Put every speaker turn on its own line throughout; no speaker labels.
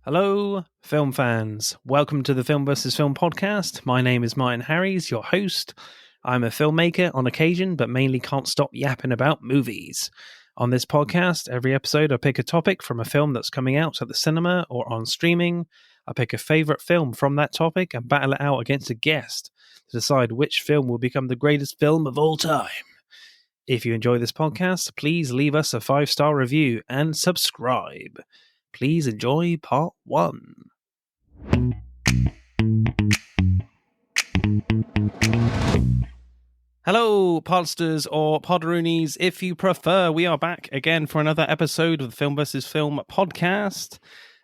Hello, film fans. Welcome to the Film vs. Film podcast. My name is Martin Harries, your host. I'm a filmmaker on occasion, but mainly can't stop yapping about movies. On this podcast, every episode I pick a topic from a film that's coming out at the cinema or on streaming. I pick a favourite film from that topic and battle it out against a guest to decide which film will become the greatest film of all time. If you enjoy this podcast, please leave us a 5-star review and subscribe. Please enjoy part 1. Hello, podsters or podroonies, if you prefer. We are back again for another episode of the Film vs. Film podcast.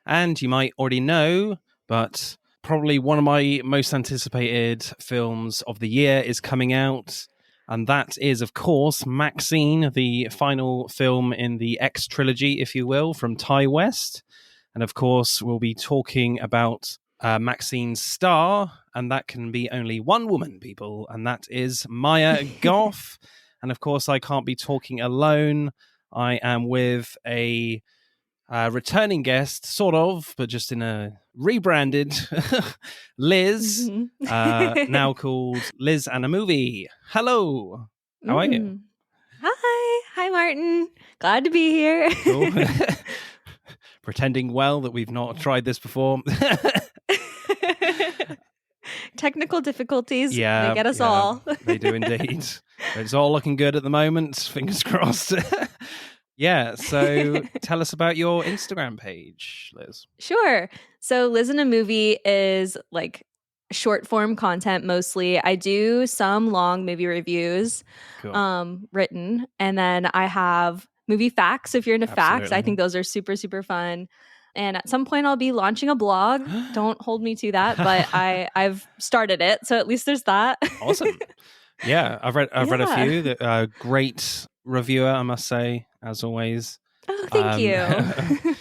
And you might already know, but probably one of my most anticipated films of the year is coming out. And that is, of course, Maxxxine, the final film in the X trilogy, if you will, from Ty West. And of course, we'll be talking about Maxxine's star, and that can be only one woman, people, and that is Maya Goth. And of course, I can't be talking alone. I am with a returning guest, sort of, but just in a rebranded Liz, now called Liz and a Movie. Hello. How are you?
Hi, Martin. Glad to be here.
Cool. Pretending well that we've not tried this before.
Technical difficulties, they get us all.
They do indeed. It's all looking good at the moment. Fingers crossed. Yeah, so tell us about your Instagram page, Liz.
Sure. So Liz in a Movie is like short form content mostly. I do some long movie reviews written, and then I have movie facts if you're into facts. I think those are super, super fun. And at some point I'll be launching a blog. Don't hold me to that, but I've started it. So at least there's that.
Awesome. Yeah, I've read a few. Great reviewer, I must say, as always.
Oh, thank you.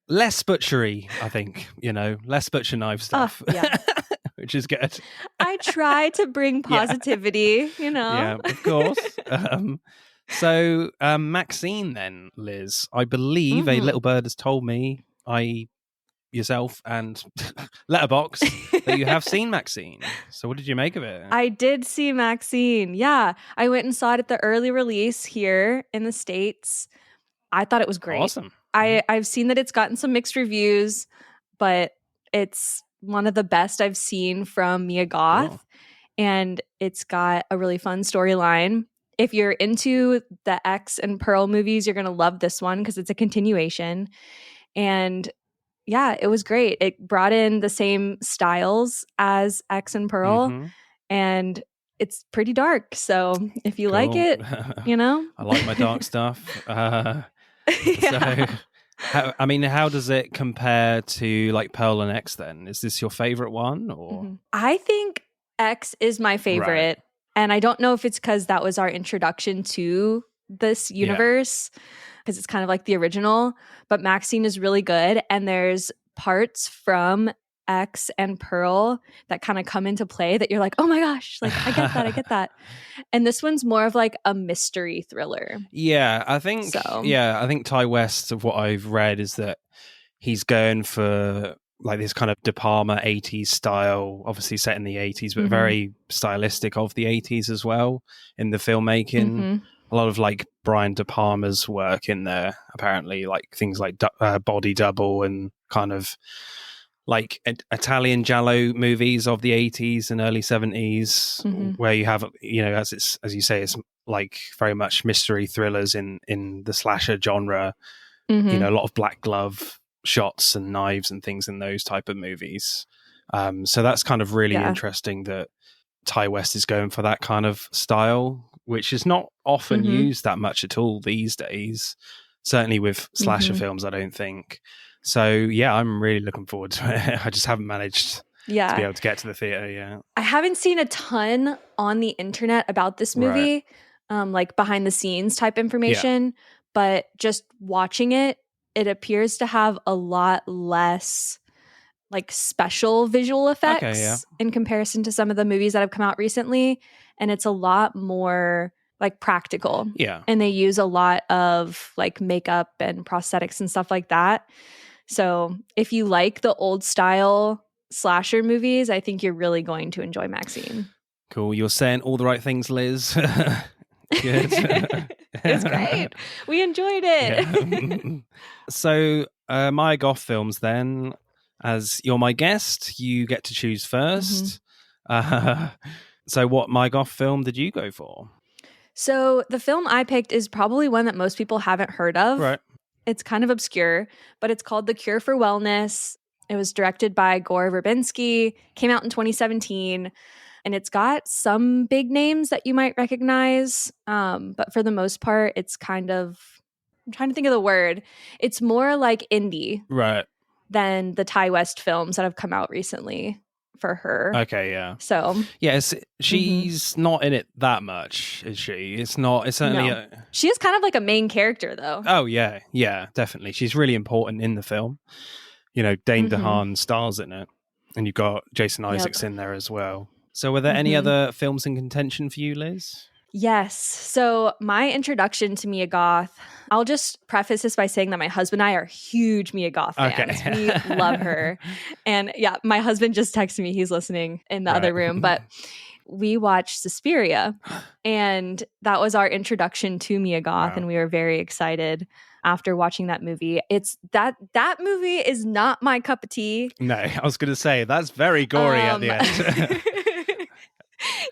Less butchery, I think. Less butcher knife stuff.
Yeah.
Which is good.
I try to bring positivity,
Yeah, of course. So, Maxxxine then, Liz. I believe a little bird has told me, yourself and Letterbox, that you have seen Maxxxine. So what did you make of it?
I did see Maxxxine. Yeah. I went and saw it at the early release here in the States. I thought it was great.
Awesome.
I've seen that it's gotten some mixed reviews, but it's one of the best I've seen from Mia Goth. Cool. And it's got a really fun storyline. If you're into the X and Pearl movies, you're going to love this one because it's a continuation. And yeah, it was great. It brought in the same styles as X and Pearl, and it's pretty dark. So if you like it,
I like my dark stuff.
Yeah.
So, how does it compare to like Pearl and X then? Is this your favorite one? Or
I think X is my favorite. Right. And I don't know if it's because that was our introduction to this universe, because it's kind of like the original, but Maxxxine is really good. And there's parts from X and Pearl that kind of come into play that you're like, oh my gosh, like I get that. And this one's more of like a mystery thriller.
Yeah, I think Ty West, of what I've read, is that he's going for like this kind of De Palma 80s style, obviously set in the 80s, but very stylistic of the 80s as well in the filmmaking. A lot of like Brian De Palma's work in there, apparently, like things like Body Double and kind of like Italian giallo movies of the 80s and early 70s, where you have, as you say, it's like very much mystery thrillers in the slasher genre, a lot of black glove shots and knives and things in those type of movies. So that's kind of really interesting that Ty West is going for that kind of style, which is not often used that much at all these days. Certainly with slasher films, I don't think. So yeah, I'm really looking forward to it. I just haven't managed to be able to get to the theater yet.
I haven't seen a ton on the internet about this movie, like behind the scenes type information, but just watching it, it appears to have a lot less like special visual effects in comparison to some of the movies that have come out recently. And it's a lot more like practical.
Yeah.
And they use a lot of like makeup and prosthetics and stuff like that. So if you like the old style slasher movies, I think you're really going to enjoy Maxxxine.
Cool. You're saying all the right things, Liz. Good.
It's great. We enjoyed it.
Yeah. So, my Goth films then. As you're my guest, you get to choose first. So what my Goth film did you go for?
So the film I picked is probably one that most people haven't heard of.
Right.
It's kind of obscure, but it's called The Cure for Wellness. It was directed by Gore Verbinski, came out in 2017, and it's got some big names that you might recognize. But for the most part, it's kind of, I'm trying to think of the word. It's more like indie.
Right.
Than the Ty West films that have come out recently for her.
Okay, yeah.
So
yes, she's not in it that much, is she? It's not. It's certainly.
No. She is kind of like a main character, though.
Oh yeah, definitely. She's really important in the film. You know, Dane DeHaan stars in it, and you've got Jason Isaacs in there as well. So, were there any other films in contention for you, Liz?
Yes. So my introduction to Mia Goth, I'll just preface this by saying that my husband and I are huge Mia Goth fans.
Okay.
We love her. And yeah, my husband just texted me. He's listening in the other room. But we watched Suspiria. And that was our introduction to Mia Goth. Wow. And we were very excited after watching that movie. It's that movie is not my cup of tea.
No, I was going to say, that's very gory at the end.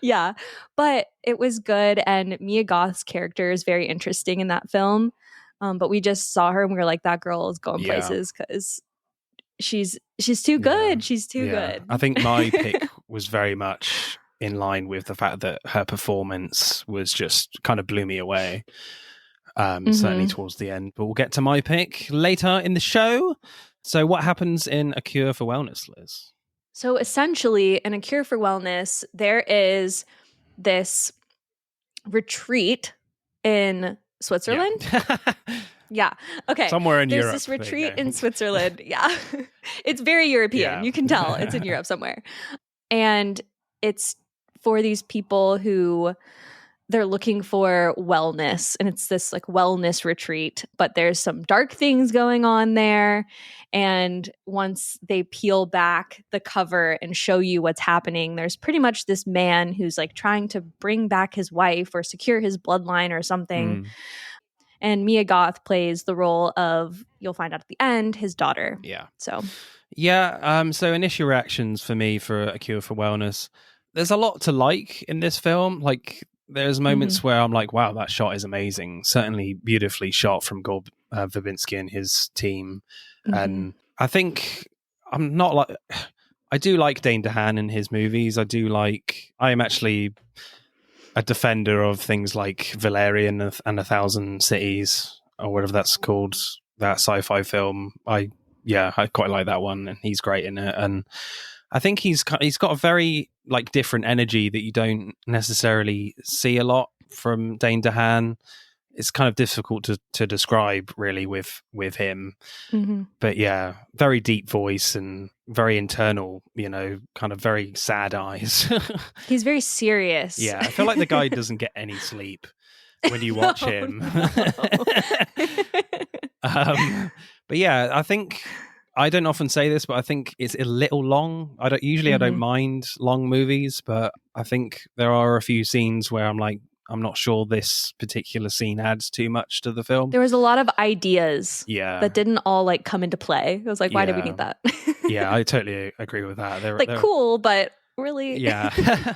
Yeah, but it was good, and Mia Goth's character is very interesting in that film. But we just saw her and we were like, that girl is going places because she's too good. Yeah. She's too good.
I think my pick was very much in line with the fact that her performance was just kind of blew me away. Certainly towards the end. But we'll get to my pick later in the show. So what happens in A Cure for Wellness, Liz?
So essentially, in A Cure for Wellness, there is this retreat in Switzerland. Yeah. Okay.
Somewhere in Europe.
There's this retreat in Switzerland. Yeah. It's very European. Yeah. You can tell it's in Europe somewhere. And it's for these people who they're looking for wellness, and it's this like wellness retreat, but there's some dark things going on there. And once they peel back the cover and show you what's happening, there's pretty much this man who's like trying to bring back his wife or secure his bloodline or something. And Mia Goth plays the role of, you'll find out at the end, his daughter.
Yeah.
So
initial reactions for me for A Cure for Wellness, there's a lot to like in this film. Like, there's moments where I'm like, wow, that shot is amazing. Certainly beautifully shot from Gore Verbinski and his team. And I think I do like Dane DeHaan in his movies. I am actually a defender of things like Valerian and A Thousand Cities, or whatever that's called, that sci-fi film. I quite like that one, and he's great in it. And I think he's got a very like different energy that you don't necessarily see a lot from Dane DeHaan. It's kind of difficult to describe really with him. But yeah, very deep voice and very internal, kind of very sad eyes.
He's very serious.
Yeah, I feel like the guy doesn't get any sleep when you watch him. But yeah, I think, I don't often say this, but I think it's a little long. I don't mind long movies, but I think there are a few scenes where I'm like, I'm not sure this particular scene adds too much to the film.
There was a lot of ideas that didn't all like come into play. I was like, why did we need that? Yeah,
I totally agree with that.
They're cool, but really?
Yeah.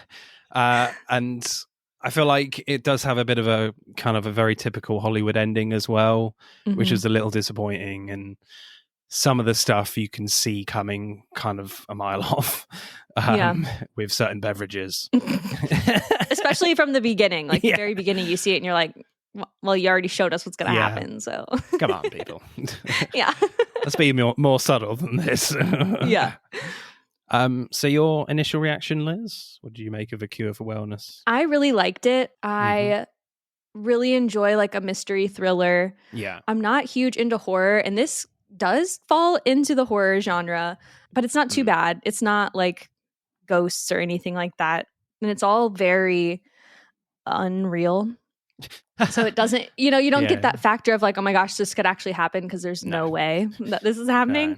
And I feel like it does have a bit of a kind of a very typical Hollywood ending as well, which is a little disappointing. And some of the stuff you can see coming kind of a mile off with certain beverages.
Especially from the beginning. Like the very beginning, you see it and you're like, well, you already showed us what's going to happen. So
come on, people.
Yeah.
Let's be more subtle than this.
Yeah.
So your initial reaction, Liz? What do you make of A Cure for Wellness?
I really liked it. I really enjoy like a mystery thriller.
Yeah.
I'm not huge into horror, and this does fall into the horror genre, but it's not too bad. It's not like ghosts or anything like that. And it's all very unreal. So it doesn't, you don't get that factor of like, oh my gosh, this could actually happen, because there's no way that this is happening.
No.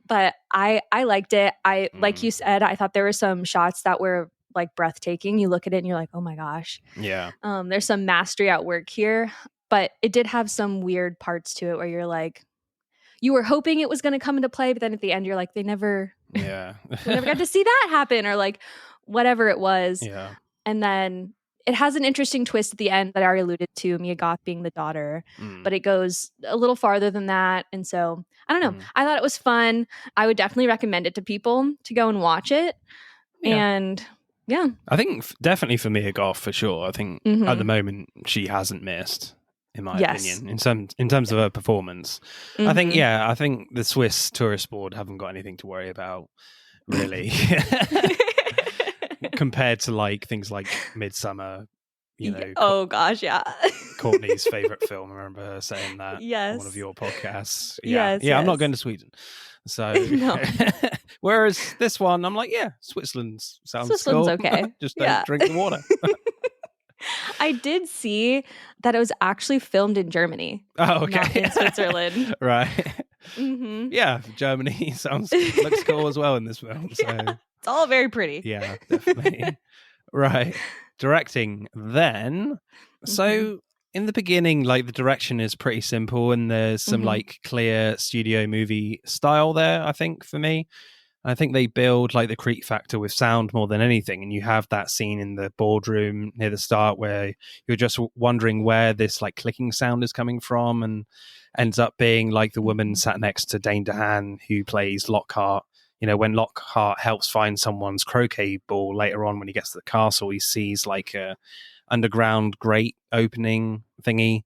But I liked it. Like you said, I thought there were some shots that were like breathtaking. You look at it and you're like, oh my gosh.
Yeah.
There's some mastery at work here, but it did have some weird parts to it where you're like, you were hoping it was going to come into play, but then at the end you're like, we never got to see that happen, or like whatever it was.
Yeah.
And then it has an interesting twist at the end that I already alluded to, Mia Goth being the daughter, but it goes a little farther than that. And so I don't know. I thought it was fun. I would definitely recommend it to people to go and watch it. Yeah. And yeah,
I think definitely for Mia Goth, for sure. I think at the moment she hasn't missed, in my opinion, in terms of her performance. I think the Swiss Tourist Board haven't got anything to worry about, really. Compared to like things like Midsummer,
oh gosh, yeah.
Courtney's favorite film. I remember her saying that on one of your podcasts. Yeah,
yes.
I'm not going to Sweden, so whereas this one, I'm like, Switzerland's cool.
Okay.
Just don't drink the water.
I did see that it was actually filmed in Germany.
Oh, okay.
Not in Switzerland.
Right. Yeah, Germany looks cool as well in this film. So.
It's all very pretty.
Yeah, definitely. Right. Directing then. So in the beginning, like the direction is pretty simple and there's some like clear studio movie style there, I think, for me. I think they build like the creep factor with sound more than anything. And you have that scene in the boardroom near the start where you're just wondering where this like clicking sound is coming from, and ends up being like the woman sat next to Dane DeHaan, who plays Lockhart. When Lockhart helps find someone's croquet ball later on when he gets to the castle, he sees like a underground grate opening thingy.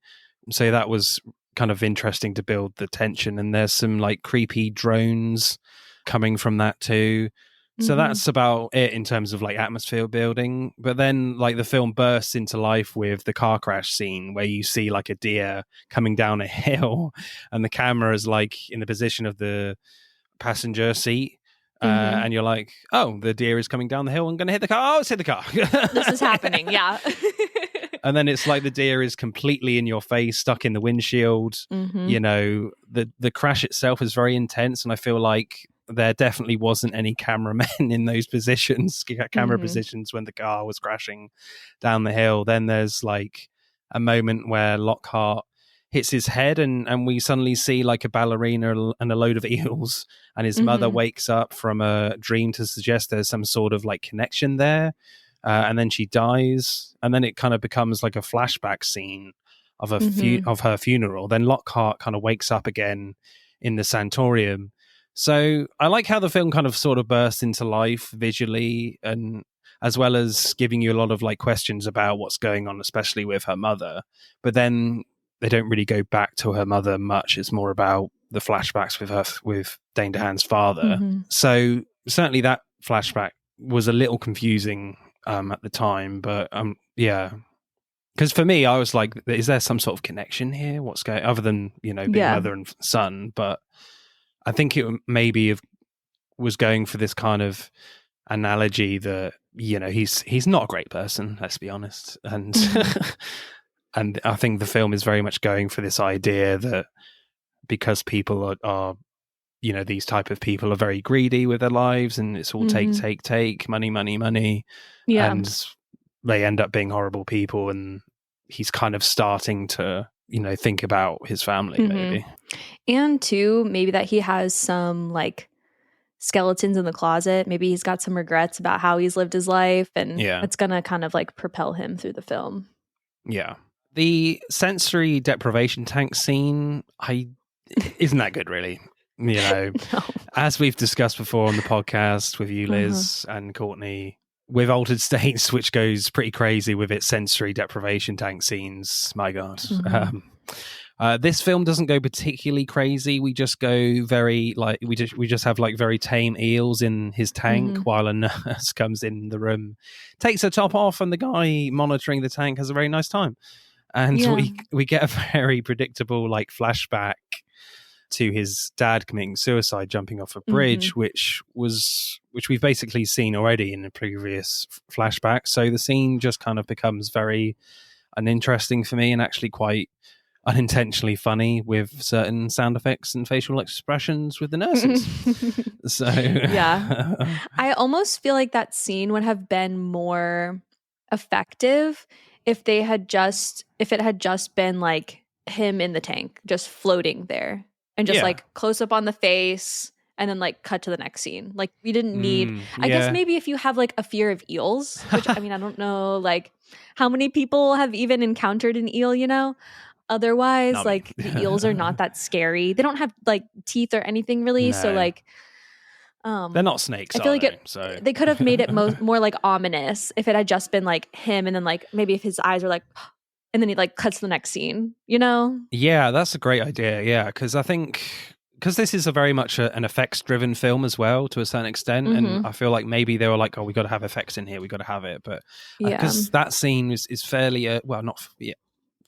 So that was kind of interesting to build the tension. And there's some like creepy drones coming from that too. So that's about it in terms of like atmosphere building. But then like the film bursts into life with the car crash scene where you see like a deer coming down a hill and the camera is like in the position of the passenger seat. And you're like, oh, the deer is coming down the hill and going to hit the car. Oh, it's hit the car.
This is happening. Yeah.
And then it's like the deer is completely in your face, stuck in the windshield. The crash itself is very intense. And I feel like there definitely wasn't any cameramen in those positions, positions when the car was crashing down the hill. Then there's like a moment where Lockhart hits his head and we suddenly see like a ballerina and a load of eels, and his mother wakes up from a dream to suggest there's some sort of like connection there, and then she dies, and then it kind of becomes like a flashback scene of of her funeral. Then Lockhart kind of wakes up again in the sanatorium. So I like how the film kind of sort of bursts into life visually, and as well as giving you a lot of like questions about what's going on, especially with her mother. But then they don't really go back to her mother much. It's more about the flashbacks with Dane DeHaan's father. So certainly that flashback was a little confusing at the time, but because for me, I was like, is there some sort of connection here? What's going, other than being mother and son? But I think it maybe was going for this kind of analogy that he's not a great person. Let's be honest, and. And I think the film is very much going for this idea that because people are these type of people are very greedy with their lives, and it's all take, money. Yeah. And they end up being horrible people. And he's kind of starting to, think about his family, maybe.
And too, maybe that he has some like skeletons in the closet. Maybe he's got some regrets about how he's lived his life. And it's going to kind of like propel him through the film.
Yeah. The sensory deprivation tank scene, isn't that good, really. No. As we've discussed before on the podcast with you, Liz, and Courtney, with Altered States, which goes pretty crazy with its sensory deprivation tank scenes. My God. This film doesn't go particularly crazy. We just go very we just have like very tame eels in his tank while a nurse comes in the room, takes her top off, and the guy monitoring the tank has a very nice time. And we get a very predictable like flashback to his dad committing suicide, jumping off a bridge, which we've basically seen already in the previous flashback. So the scene just kind of becomes very uninteresting for me and actually quite unintentionally funny with certain sound effects and facial expressions with the nurses. So
yeah, I almost feel like that scene would have been more effective if it had just been like him in the tank just floating there and just like close up on the face and then like cut to the next scene. Like we didn't need I guess maybe if you have like a fear of eels, which I mean I don't know like how many people have even encountered an eel, you know? Otherwise,
Not
like
me.
the eels are not that scary. They don't have like teeth or anything really.
No.
So like
they're not snakes.
I feel like
so
they could have made it more like ominous if it had just been like him and then like maybe if his eyes were like and then he like cuts to the next scene, you know?
Yeah, that's a great idea. Yeah, because I think because this is a very much an effects driven film as well to a certain extent, and I feel like maybe they were like, oh, we got to have effects in here, we got to have it, but because that scene is fairly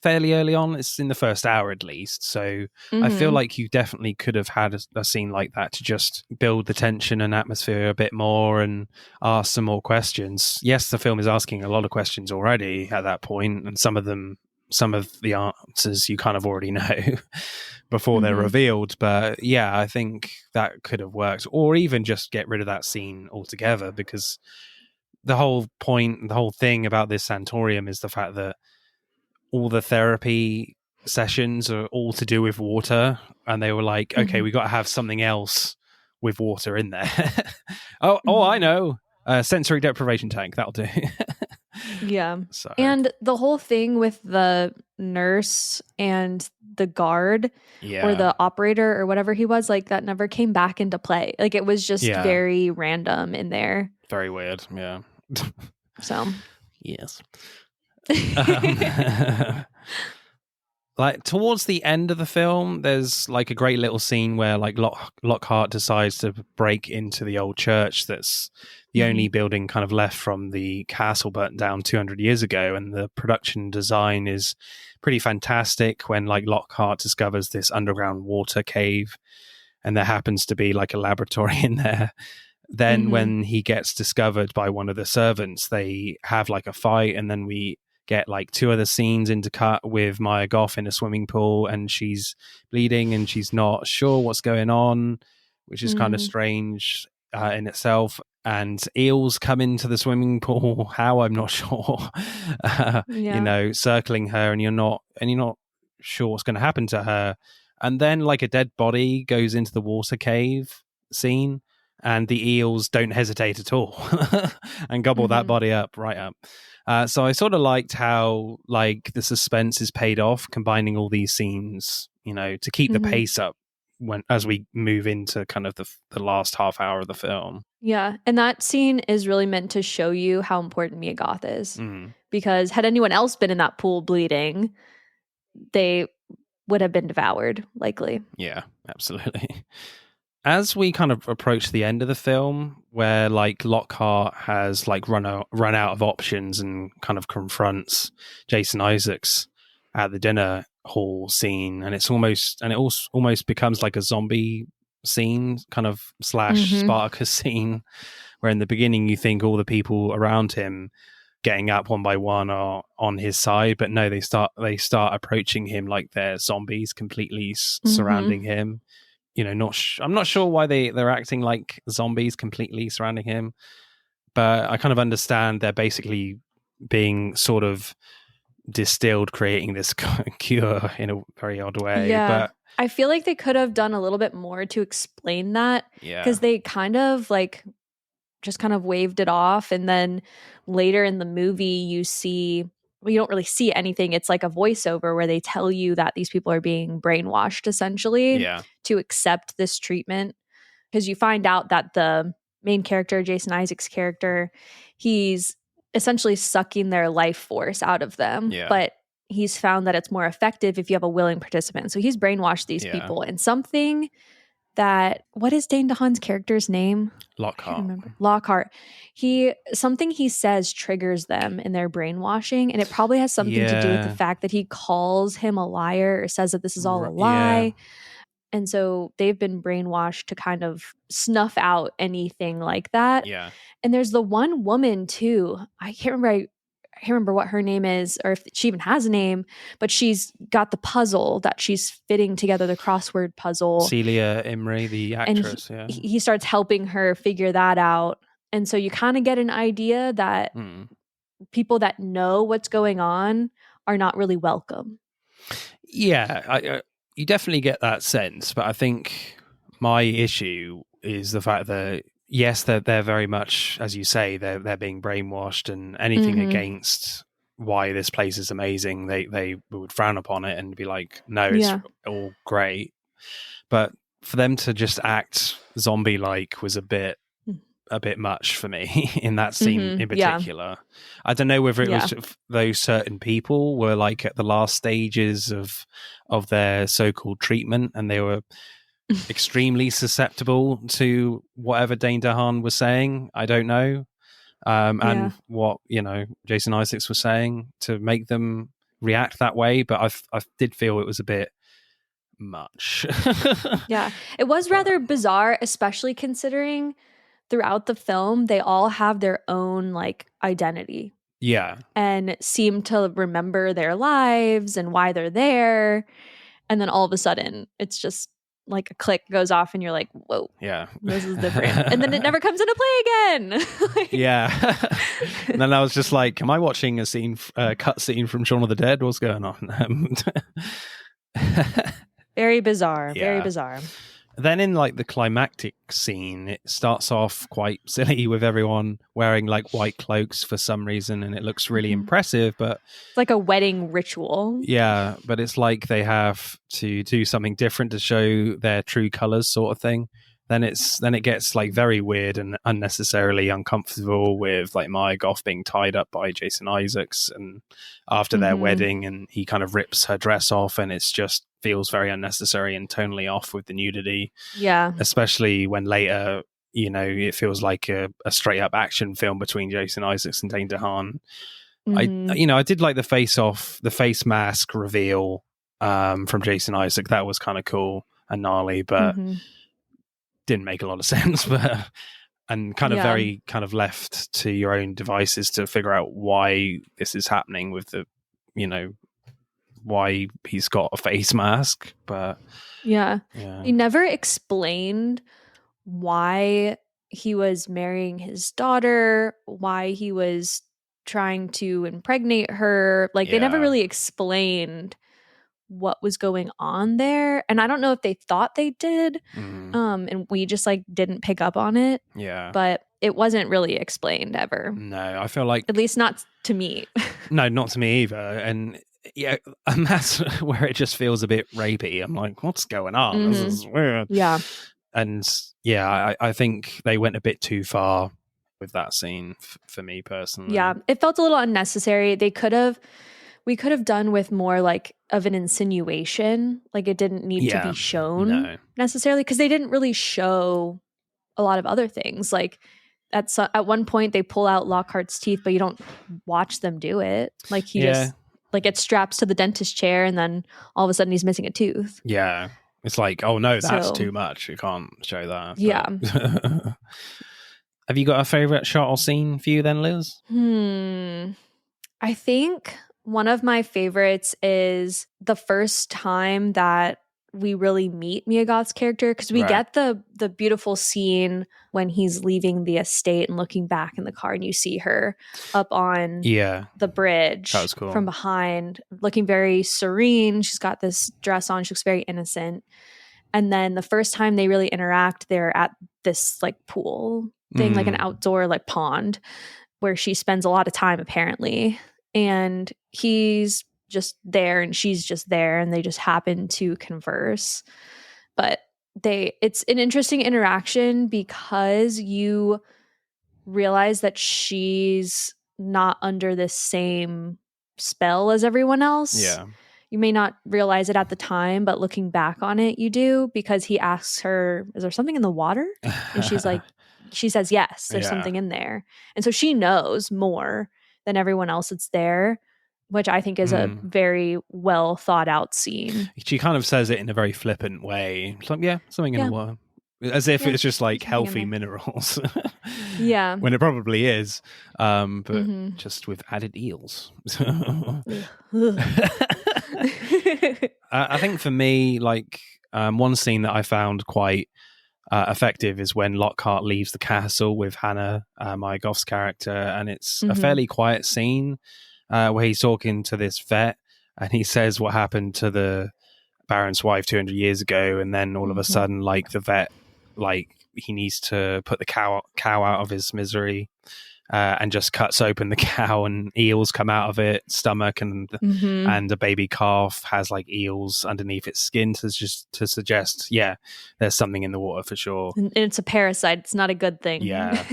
fairly early on. It's in the first hour at least. So I feel like you definitely could have had a scene like that to just build the tension and atmosphere a bit more and ask some more questions. Yes, the film is asking a lot of questions already at that point, and some of the answers you kind of already know before they're revealed. But yeah, I think that could have worked. Or even just get rid of that scene altogether, because the whole point, the whole thing about this sanatorium is the fact that all the therapy sessions are all to do with water, and they were like, okay, we got to have something else with water in there. I know, sensory deprivation tank, that'll do.
Yeah. And the whole thing with the nurse and the guard or the operator or whatever he was, like that never came back into play. Like it was just very random in there.
Very weird. Yeah.
So
yes. Like towards the end of the film, there's like a great little scene where like Lockhart decides to break into the old church that's the only building kind of left from the castle burnt down 200 years ago, and the production design is pretty fantastic when like Lockhart discovers this underground water cave and there happens to be like a laboratory in there. Then when he gets discovered by one of the servants, they have like a fight, and then we get like two other scenes intercut with Mia Goth in a swimming pool, and she's bleeding and she's not sure what's going on, which is kind of strange in itself. And eels come into the swimming pool. How, I'm not sure. You know, circling her, and you're not sure what's going to happen to her. And then like a dead body goes into the water cave scene, and the eels don't hesitate at all and gobble that body up right up. So I sort of liked how like the suspense is paid off, combining all these scenes, you know, to keep the pace up as we move into kind of the last half hour of the film.
Yeah, and that scene is really meant to show you how important Mia Goth is, because had anyone else been in that pool bleeding, they would have been devoured, likely.
Yeah, absolutely. As we kind of approach the end of the film, where like Lockhart has like run out of options and kind of confronts Jason Isaacs at the dinner hall scene, and it almost becomes like a zombie scene, kind of / Spartacus scene, where in the beginning you think all the people around him getting up one by one are on his side, but no, they start approaching him like they're zombies, completely surrounding him. You know, I'm not sure why they're acting like zombies completely surrounding him, but I kind of understand they're basically being sort of distilled, creating this cure in a very odd way.
Yeah,
but
I feel like they could have done a little bit more to explain that, because they kind of like just kind of waved it off, and then later in the movie you don't really see anything. It's like a voiceover where they tell you that these people are being brainwashed essentially to accept this treatment, because you find out that the main character, Jason Isaacs' character, he's essentially sucking their life force out of them, but he's found that it's more effective if you have a willing participant. So he's brainwashed these people, and something that, what is Dane DeHaan's character's name? Lockhart. Something he says triggers them in their brainwashing, and it probably has something to do with the fact that he calls him a liar or says that this is all a lie. And so they've been brainwashed to kind of snuff out anything like that. And there's the one woman too. I can't remember. can't remember what her name is or if she even has a name, but she's got the puzzle that she's fitting together, the crossword puzzle.
Celia Imrie, the actress.
And he starts helping her figure that out. And so you kind of get an idea that people that know what's going on are not really welcome.
Yeah, you definitely get that sense. But I think my issue is the fact that, yes, they're very much, as you say, they're being brainwashed, and anything against why this place is amazing, they would frown upon it and be like, no, it's all great. But for them to just act zombie-like was a bit much for me in that scene in particular. Yeah. I don't know whether it was those certain people were like at the last stages of their so-called treatment, and they were extremely susceptible to whatever Dane DeHaan was saying. I don't know. And what, Jason Isaacs was saying to make them react that way. But I did feel it was a bit much.
Yeah, it was rather bizarre, especially considering throughout the film, they all have their own like identity.
Yeah.
And seem to remember their lives and why they're there. And then all of a sudden, it's just like a click goes off and you're like, whoa,
yeah,
this is different. And then it never comes into play again.
Yeah. And then I was just like, am I watching a cut scene from Shaun of the Dead? What's going on?
Very bizarre. Yeah. Very bizarre.
Then in like the climactic scene, it starts off quite silly with everyone wearing like white cloaks for some reason, and it looks really impressive, but
it's like a wedding ritual.
Yeah, but it's like they have to do something different to show their true colors, sort of thing. Then it gets like very weird and unnecessarily uncomfortable with like Mia Goth being tied up by Jason Isaacs, and after their wedding, and he kind of rips her dress off, and it's just feels very unnecessary and tonally off with the nudity.
Yeah,
especially when later, it feels like a straight up action film between Jason Isaacs and Dane DeHaan. I did like the face mask reveal from Jason Isaac. That was kind of cool and gnarly, but didn't make a lot of sense. But and kind of very kind of left to your own devices to figure out why this is happening with the, why he's got a face mask. But
yeah. He never explained why he was marrying his daughter, why he was trying to impregnate her. Like they never really explained what was going on there, and I don't know if they thought they did, and we just like didn't pick up on it.
Yeah,
but it wasn't really explained ever.
No, I feel like,
at least not to me.
No, not to me either. And and that's where it just feels a bit rapey. I'm like, what's going on? This is weird.
Yeah,
and I think they went a bit too far with that scene for me personally.
Yeah, it felt a little unnecessary. We could have done with more like of an insinuation. Like it didn't need to be shown necessarily, because they didn't really show a lot of other things. Like at one point they pull out Lockhart's teeth, but you don't watch them do it. Like he just like gets straps to the dentist chair, and then all of a sudden he's missing a tooth.
Yeah, it's like, oh no, that's too much. You can't show that.
Yeah.
Have you got a favorite shot or scene for you then, Liz?
I think one of my favorites is the first time that we really meet Mia Goth's character, because we get the beautiful scene when he's leaving the estate and looking back in the car, and you see her up on the bridge.
That was cool.
From behind, looking very serene. She's got this dress on. She looks very innocent. And then the first time they really interact, they're at this like pool thing, like an outdoor like pond, where she spends a lot of time apparently. And he's just there and she's just there, and they just happen to converse. But it's an interesting interaction because you realize that she's not under the same spell as everyone else.
Yeah.
You may not realize it at the time, but looking back on it, you do, because he asks her, is there something in the water? And she's like, she says, yes, there's something in there. And so she knows more than everyone else that's there, which I think is a very well thought out scene.
She kind of says it in a very flippant way. It's like, something in the water. as if it's just like healthy minerals.
Yeah.
When it probably is, but just with added eels. I think for me, like one scene that I found quite effective is when Lockhart leaves the castle with Hannah, Maya Goth's character, and it's a fairly quiet scene where he's talking to this vet, and he says what happened to the Baron's wife 200 years ago, and then all of a sudden, like the vet, like he needs to put the cow out of his misery, and just cuts open the cow, and eels come out of its stomach, and a baby calf has like eels underneath its skin to suggest, yeah, there's something in the water for sure.
And it's a parasite. It's not a good thing.
Yeah.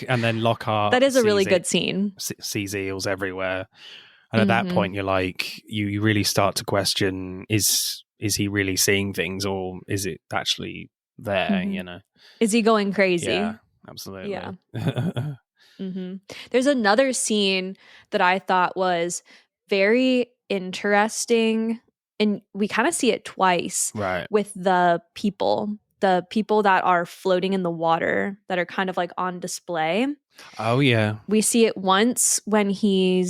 And then Lockhart,
that is a really good scene.
Sees eels everywhere, and at that point, you're like, you really start to question: is he really seeing things, or is it actually there? You know,
is he going crazy?
Yeah, absolutely.
Yeah. There's another scene that I thought was very interesting, and we kind of see it twice,
right?
With the people that are floating in the water that are kind of like on display.
Oh yeah,
we see it once when he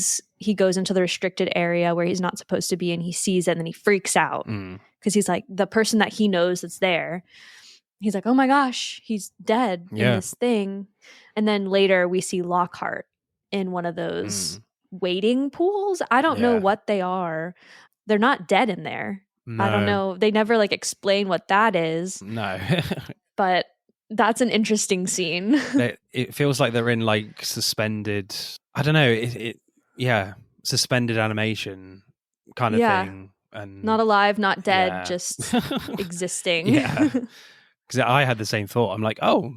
goes into the restricted area where he's not supposed to be, and he sees it, and then he freaks out because he's like, the person that he knows that's there, he's like, oh my gosh, he's dead in this thing. And then later we see Lockhart in one of those wading pools. I don't know what they are. They're not dead in there. No. I don't know. They never like explain what that is.
No.
But that's an interesting scene.
It feels like they're in like suspended, I don't know, suspended animation kind of thing. And
not alive, not dead, just existing.
Yeah. Because I had the same thought. I'm like, oh,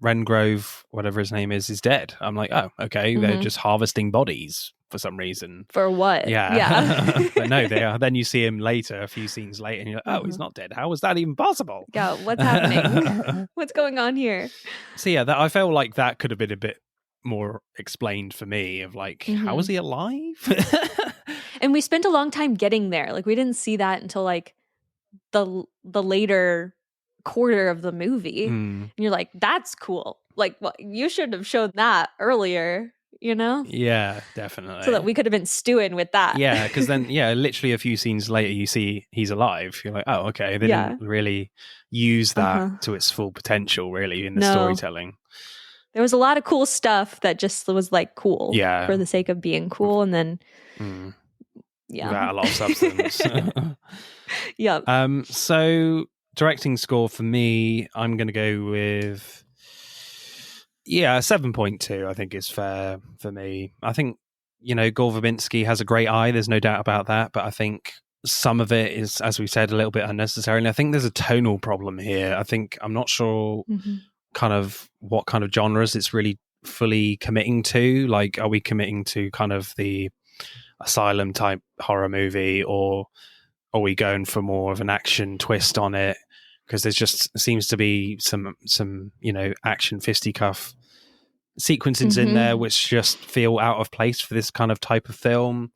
Rengrove, whatever his name is dead. I'm like, oh, okay, they're just harvesting bodies for some reason.
For what?
Yeah. But no, they are. Then you see him later, a few scenes later, and you're like, oh, he's not dead. How was that even possible?
Yeah, what's happening? What's going on here?
So yeah, I felt like that could have been a bit more explained for me, of like, how is he alive?
And we spent a long time getting there. Like, we didn't see that until like the later quarter of the movie. And you're like, that's cool. Like, well, you should have shown that earlier, you know?
Yeah, definitely.
So that we could have been stewing with that.
Yeah, because then, literally a few scenes later, you see he's alive. You're like, oh, okay. They didn't really use that to its full potential, really, in the storytelling.
There was a lot of cool stuff that just was like cool for the sake of being cool. And then,
without a lot of substance.
Yeah.
So directing score for me, I'm going to go with 7.2. I think is fair for me. I think Gore Verbinski has a great eye. There's no doubt about that. But I think some of it is, as we said, a little bit unnecessary. And I think there's a tonal problem here. I'm not sure kind of what kind of genres it's really fully committing to. Like, are we committing to kind of the asylum type horror movie, or are we going for more of an action twist on it? Because there's just seems to be some action fisticuff sequences in there which just feel out of place for this kind of type of film,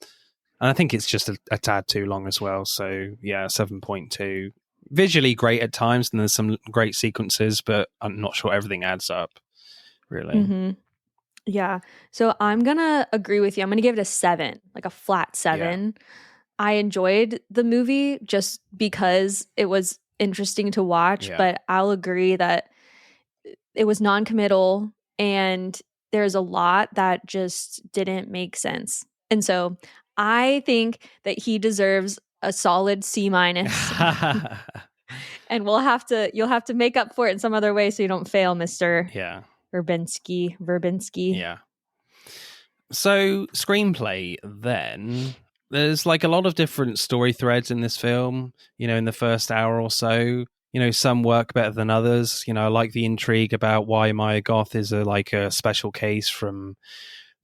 and I think it's just a tad too long as well. So 7.2. Visually great at times, and there's some great sequences, but I'm not sure everything adds up really.
Yeah, so I'm gonna agree with you. I'm gonna give it a 7, like a flat 7. I enjoyed the movie just because it was interesting to watch, but I'll agree that it was non-committal, and there's a lot that just didn't make sense. And so I think that he deserves a solid C-. And you'll have to make up for it in some other way so you don't fail, Mr. Verbinski.
Yeah. So screenplay then. There's like a lot of different story threads in this film, in the first hour or so. Some work better than others. I like the intrigue about why Maya Goth is a special case from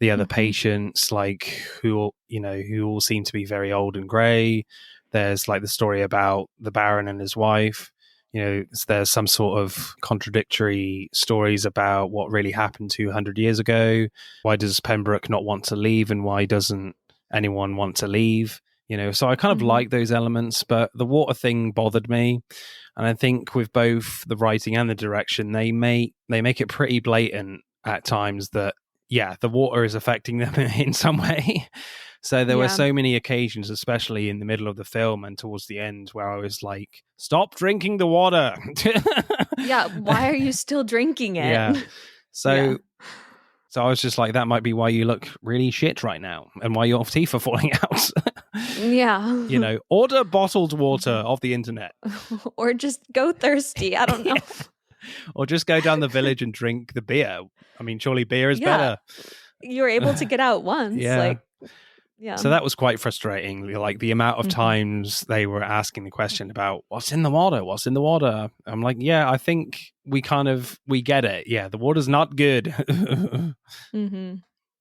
the other patients, like who all seem to be very old and grey. There's like the story about the Baron and his wife. There's some sort of contradictory stories about what really happened 200 years ago. Why does Pembroke not want to leave, and why doesn't anyone want to leave? So I kind of like those elements, but the water thing bothered me. And I think with both the writing and the direction, they make it pretty blatant at times that, the water is affecting them in some way. So there were so many occasions, especially in the middle of the film and towards the end, where I was like, stop drinking the water.
Why are you still drinking it?
Yeah. So I was just like, that might be why you look really shit right now and why your teeth are falling out.
Yeah.
Order bottled water off the internet.
Or just go thirsty. I don't know.
Or just go down the village and drink the beer. I mean, surely beer is better.
You were able to get out once.
So that was quite frustrating. Like the amount of times they were asking the question about what's in the water? What's in the water? I'm like, I think we get it. Yeah, the water's not good. Did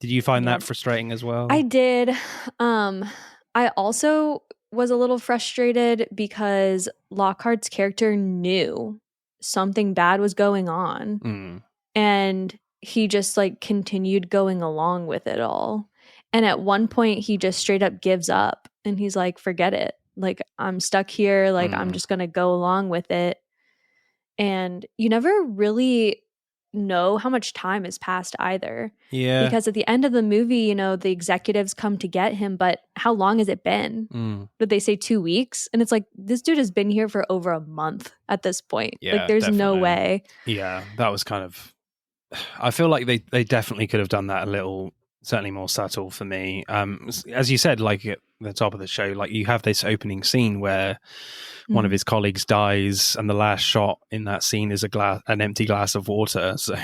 you find that frustrating as well?
I did. I also was a little frustrated because Lockhart's character knew something bad was going on. And he just like continued going along with it all. And at one point he just straight up gives up and he's like, forget it. Like, I'm stuck here. Like, I'm just going to go along with it. And you never really know how much time has passed either.
Yeah.
Because at the end of the movie, the executives come to get him, but how long has it been? Did they say 2 weeks? And it's like, this dude has been here for over a month at this point.
Yeah,
like, there's no way.
Yeah, that was kind of... I feel like they definitely could have done that a little, certainly more subtle for me. As you said, like at the top of the show, like you have this opening scene where one of his colleagues dies, and the last shot in that scene is an empty glass of water. So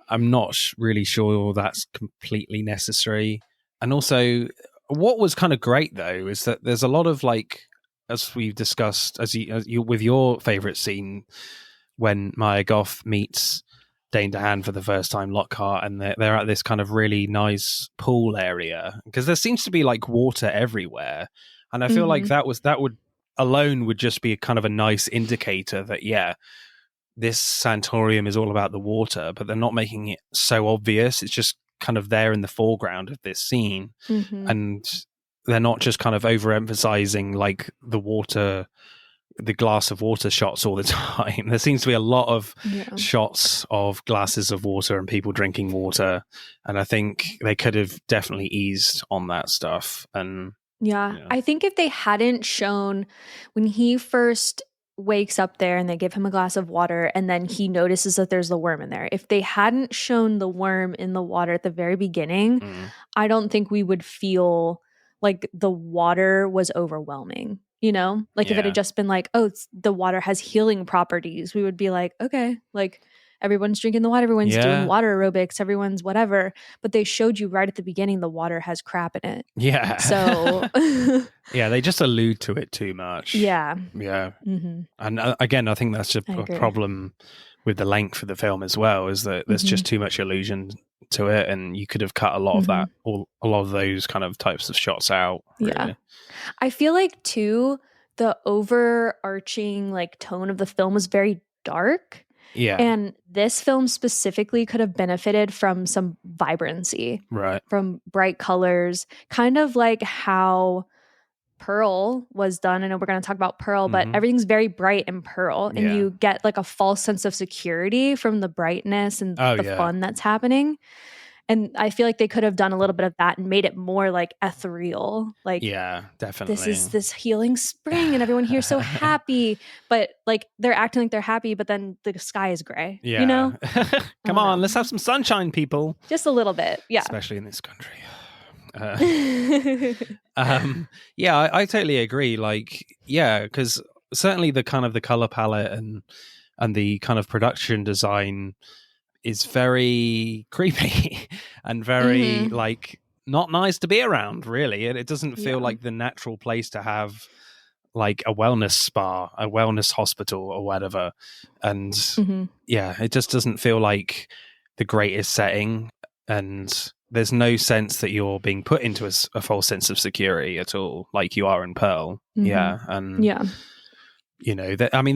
I'm not really sure that's completely necessary. And also, what was kind of great though is that there's a lot of like, as we've discussed, as you with your favorite scene when Maya Goth meets Dane DeHaan for the first time, Lockhart, and they're at this kind of really nice pool area because there seems to be like water everywhere, and I feel like that would just be a kind of a nice indicator that this sanatorium is all about the water, but they're not making it so obvious. It's just kind of there in the foreground of this scene, and they're not just kind of overemphasizing like the glass of water shots all the time. There seems to be a lot of shots of glasses of water and people drinking water, and I think they could have definitely eased on that stuff. And
I think if they hadn't shown when he first wakes up there and they give him a glass of water and then he notices that there's the worm in there, if they hadn't shown the worm in the water at the very beginning, I don't think we would feel like the water was overwhelming. Like if it had just been like, oh, the water has healing properties, we would be like, okay, like everyone's drinking the water, everyone's doing water aerobics, everyone's whatever. But they showed you right at the beginning the water has crap in it.
Yeah.
So
they just allude to it too much.
Yeah.
Yeah. And again, I think that's a problem with the length of the film as well, is that there's just too much allusion to it, and you could have cut a lot of that, or a lot of those kind of types of shots out. Really.
Yeah. I feel like too, the overarching like tone of the film was very dark.
Yeah.
And this film specifically could have benefited from some vibrancy.
Right.
From bright colors, kind of like how Pearl was done. I know we're going to talk about Pearl, but everything's very bright in Pearl, and you get like a false sense of security from the brightness and the fun that's happening. And I feel like they could have done a little bit of that and made it more like ethereal. Like,
yeah, definitely.
This is this healing spring and everyone here's so happy. But like they're acting like they're happy, but then the sky is gray.
Yeah. Come on, let's have some sunshine, people.
Just a little bit. Yeah.
Especially in this country. I totally agree. Like, because certainly the kind of the color palette and the kind of production design is very creepy and very like not nice to be around, really. It doesn't feel like the natural place to have like a wellness spa, a wellness hospital or whatever. And it just doesn't feel like the greatest setting, and there's no sense that you're being put into a false sense of security at all, like you are in Pearl. And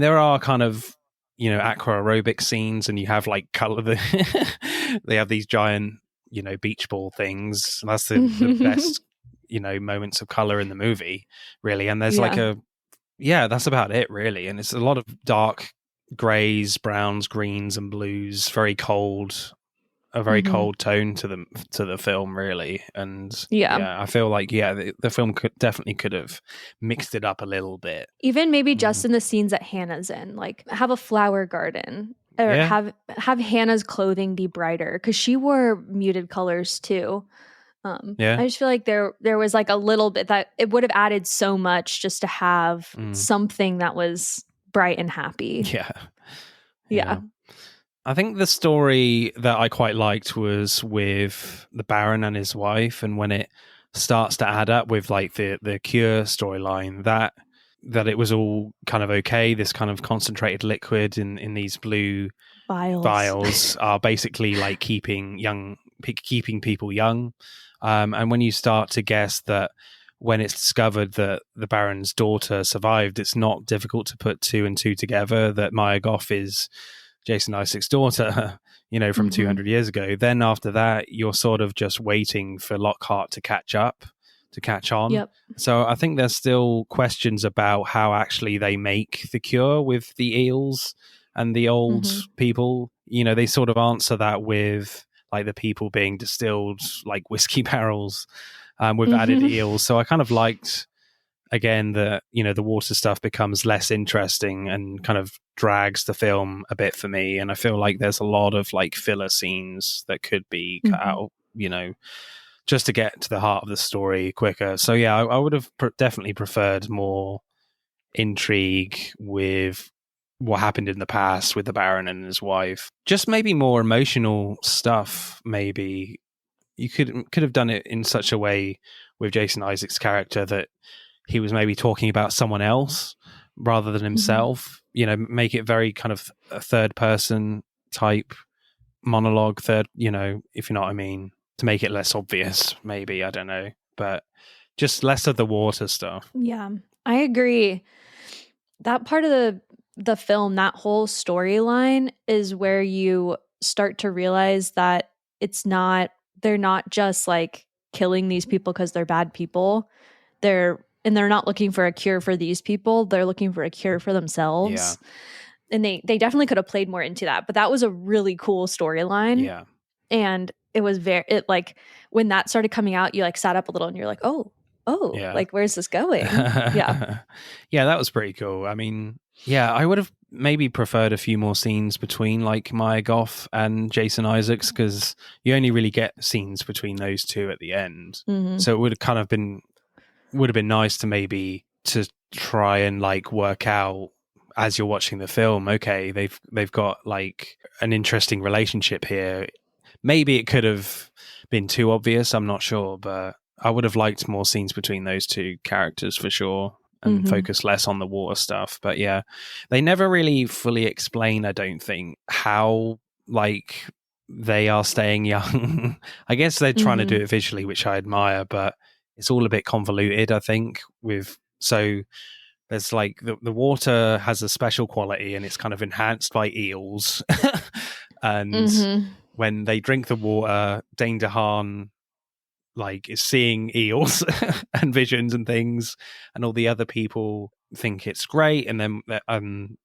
there are kind of aqua aerobic scenes, and you have like color. They have these giant beach ball things. That's the best moments of color in the movie, really. And there's that's about it, really. And it's a lot of dark grays, browns, greens, and blues. Very cold, a very cold tone to the film, really. And I feel like the film could have mixed it up a little bit,
even maybe just in the scenes that Hannah's in, like have a flower garden, or have Hannah's clothing be brighter, because she wore muted colors too. I just feel like there was like a little bit that it would have added so much just to have something that was bright and happy. Yeah.
I think the story that I quite liked was with the Baron and his wife, and when it starts to add up with like the Cure storyline, that it was all kind of okay. This kind of concentrated liquid in these blue vials are basically like keeping people young. And when you start to guess that when it's discovered that the Baron's daughter survived, it's not difficult to put two and two together, that Maya Goth is Jason Isaacs' daughter, from 200 years ago. Then after that, you're sort of just waiting for Lockhart to catch on.
Yep.
So I think there's still questions about how actually they make the cure with the eels and the old people. They sort of answer that with like the people being distilled like whiskey barrels with added eels. So I kind of liked, again, that the water stuff becomes less interesting and kind of drags the film a bit for me. And I feel like there's a lot of like filler scenes that could be cut out, just to get to the heart of the story quicker. So yeah, I would have definitely preferred more intrigue with what happened in the past with the Baron and his wife. Just maybe more emotional stuff. Maybe you could have done it in such a way with Jason Isaacs' character that he was maybe talking about someone else rather than himself. Make it very kind of a third person type monologue, if you know what I mean, to make it less obvious, maybe. I don't know, but just less of the water stuff.
Yeah, I agree. That part of the film, that whole storyline, is where you start to realize that they're not just like killing these people because they're bad people. They're not looking for a cure for these people. They're looking for a cure for themselves. Yeah. And they definitely could have played more into that, but that was a really cool storyline.
Yeah.
And it was like when that started coming out, you like sat up a little and you're like, oh, yeah. Like, where's this going? Yeah.
Yeah, that was pretty cool. I mean, yeah, I would have maybe preferred a few more scenes between like Maya Goth and Jason Isaacs, because you only really get scenes between those two at the end. So it would have been nice to maybe to try and like work out as you're watching the film, okay, they've got like an interesting relationship here. Maybe it could have been too obvious, I'm not sure, but I would have liked more scenes between those two characters for sure, and focus less on the water stuff. But yeah, they never really fully explain, I don't think, how like they are staying young. I guess they're trying to do it visually, which I admire, but it's all a bit convoluted, I think. So there's like the water has a special quality and it's kind of enhanced by eels. And when they drink the water, Dane DeHaan like is seeing eels and visions and things, and all the other people think it's great. And then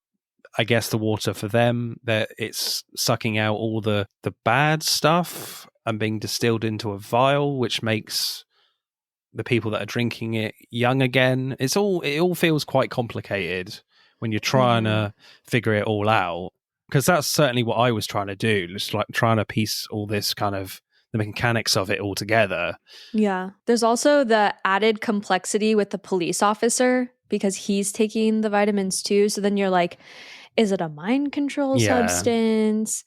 I guess the water for them, that it's sucking out all the bad stuff and being distilled into a vial, which makes the people that are drinking it young again. It all feels quite complicated when you're trying to figure it all out, because that's certainly what I was trying to do, just like trying to piece all this kind of the mechanics of it all together.
Yeah. There's also the added complexity with the police officer, because he's taking the vitamins too. So then you're like, is it a mind control substance?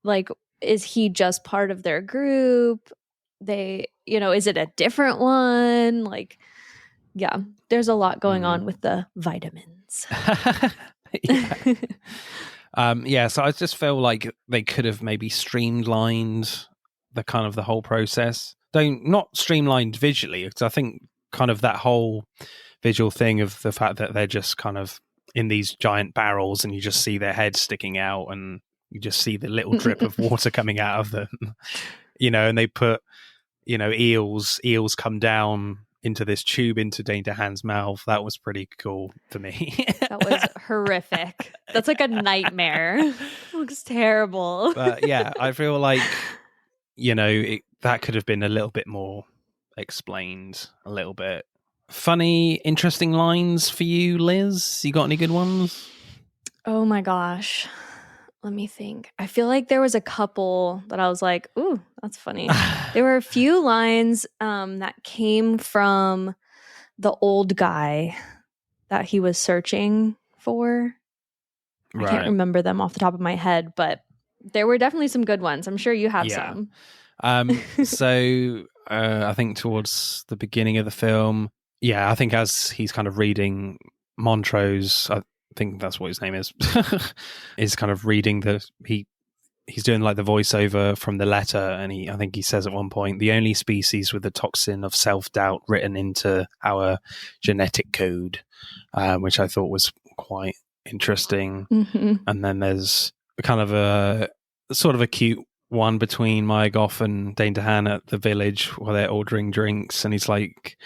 Like, is he just part of their group? Is it a different one? Like, yeah, there's a lot going on with the vitamins.
So I just feel like they could have maybe streamlined the whole process. Not streamlined visually, because I think kind of that whole visual thing of the fact that they're just kind of in these giant barrels and you just see their heads sticking out and you just see the little drip of water coming out of them, and they put, eels come down into this tube into Dane DeHaan's mouth. That was pretty cool for me.
That was horrific. That's like a nightmare. It looks terrible.
But yeah, I feel like, that could have been a little bit more explained, a little bit. Funny, interesting lines for you, Liz? You got any good ones?
Oh my gosh. Let me think. I feel like there was a couple that I was like, ooh, that's funny. There were a few lines that came from the old guy that he was searching for. Right. I can't remember them off the top of my head, but there were definitely some good ones. I'm sure you have some.
So I think towards the beginning of the film, I think as he's kind of reading Montrose, I think that's what his name is, is kind of reading he's doing like the voiceover from the letter, and I think he says at one point, the only species with the toxin of self-doubt written into our genetic code, which I thought was quite interesting. Mm-hmm. And then there's kind of a sort of a cute one between Maya Goth and Dane DeHaan at the village where they're ordering drinks, and he's like,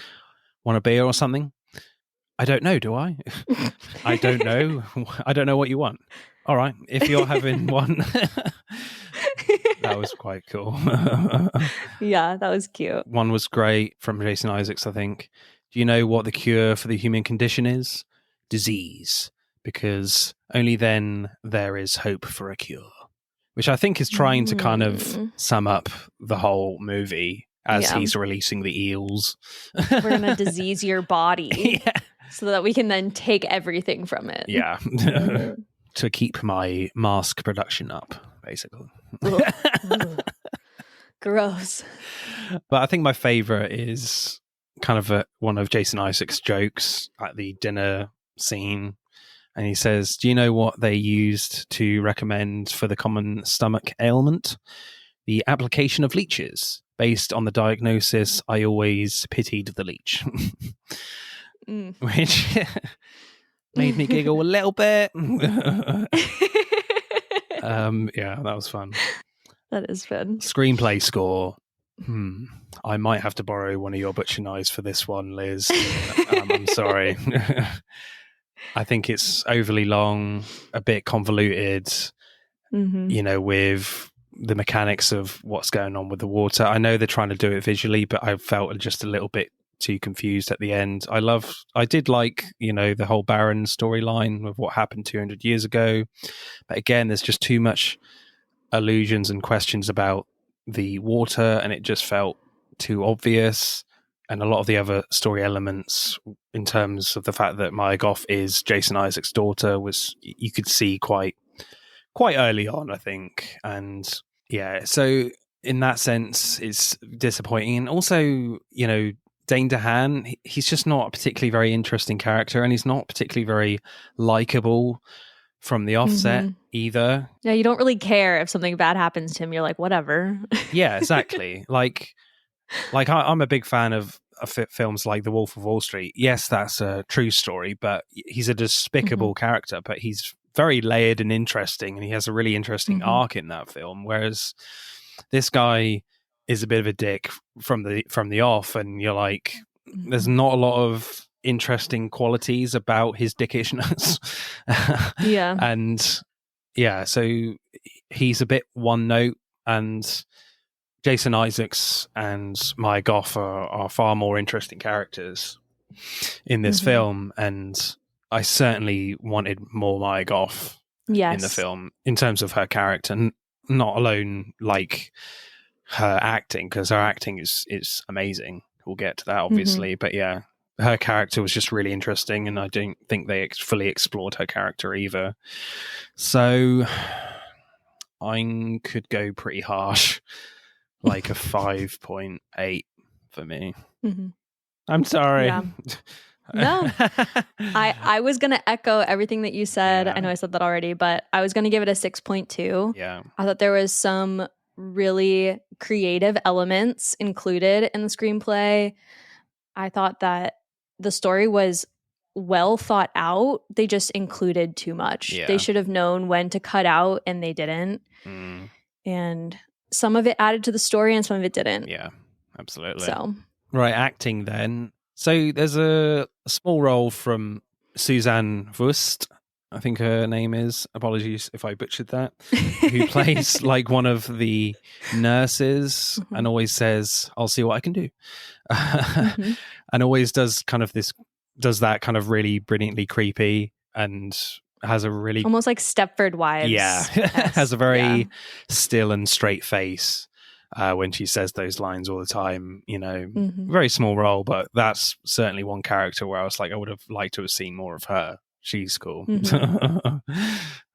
want a beer or something? I don't know, do I? I don't know. I don't know what you want. All right, if you're having one. That was quite cool.
Yeah, that was cute.
One was great from Jason Isaacs, I think. Do you know what the cure for the human condition is? Disease. Because only then there is hope for a cure. Which I think is trying to kind of sum up the whole movie as he's releasing the eels.
We're going to disease your body so that we can then take everything from it.
Yeah. To keep my mask production up, basically.
Gross.
But I think my favorite is kind of one of Jason Isaacs' jokes at the dinner scene. And he says, do you know what they used to recommend for the common stomach ailment? The application of leeches. Based on the diagnosis, I always pitied the leech. Which made me giggle a little bit. Yeah, that was fun.
That is fun.
Screenplay score. I might have to borrow one of your butcher knives for this one, Liz. I'm sorry. I think it's overly long, a bit convoluted, with the mechanics of what's going on with the water. I know they're trying to do it visually, but I felt just a little bit too confused at the end. I did like, the whole Baron storyline of what happened 200 years ago. But again, there's just too much allusions and questions about the water, and it just felt too obvious. And a lot of the other story elements, in terms of the fact that Maya Goth is Jason Isaacs' daughter, you could see quite early on, I think. And so in that sense, it's disappointing. And also, Dane DeHaan, he's just not a particularly very interesting character, and he's not particularly very likable from the offset either.
Yeah, you don't really care if something bad happens to him. You're like, whatever.
Yeah, exactly. Like I'm a big fan of films like The Wolf of Wall Street. Yes, that's a true story, but he's a despicable character, but he's very layered and interesting, and he has a really interesting arc in that film. Whereas this guy is a bit of a dick from the off, and you're like, there's not a lot of interesting qualities about his dickishness.
Yeah.
And so he's a bit one note, and Jason Isaacs and Maya Goth are far more interesting characters in this film, and I certainly wanted more Maya Goth in the film in terms of her character, not alone like her acting, because her acting is amazing. We'll get to that, obviously, but her character was just really interesting, and I don't think they fully explored her character either. So I could go pretty harsh. Like a 5.8 for me. I'm sorry.
Yeah. No, I was going to echo everything that you said. I know I said that already, but I was going to give it a 6.2.
Yeah.
I thought there was some really creative elements included in the screenplay. I thought that the story was well thought out. They just included too much. Yeah. They should have known when to cut out, and they didn't. And some of it added to the story and some of it didn't.
Yeah, absolutely.
So,
right, acting then. So there's a small role from Suzanne Wust, I think her name is. Apologies if I butchered that. Who plays like one of the nurses and always says, "I'll see what I can do," and always does that kind of really brilliantly creepy and has a really
almost like Stepford Wives.
Yeah, has a very still and straight face. When she says those lines all the time, very small role, but that's certainly one character where I was like, I would have liked to have seen more of her. She's cool.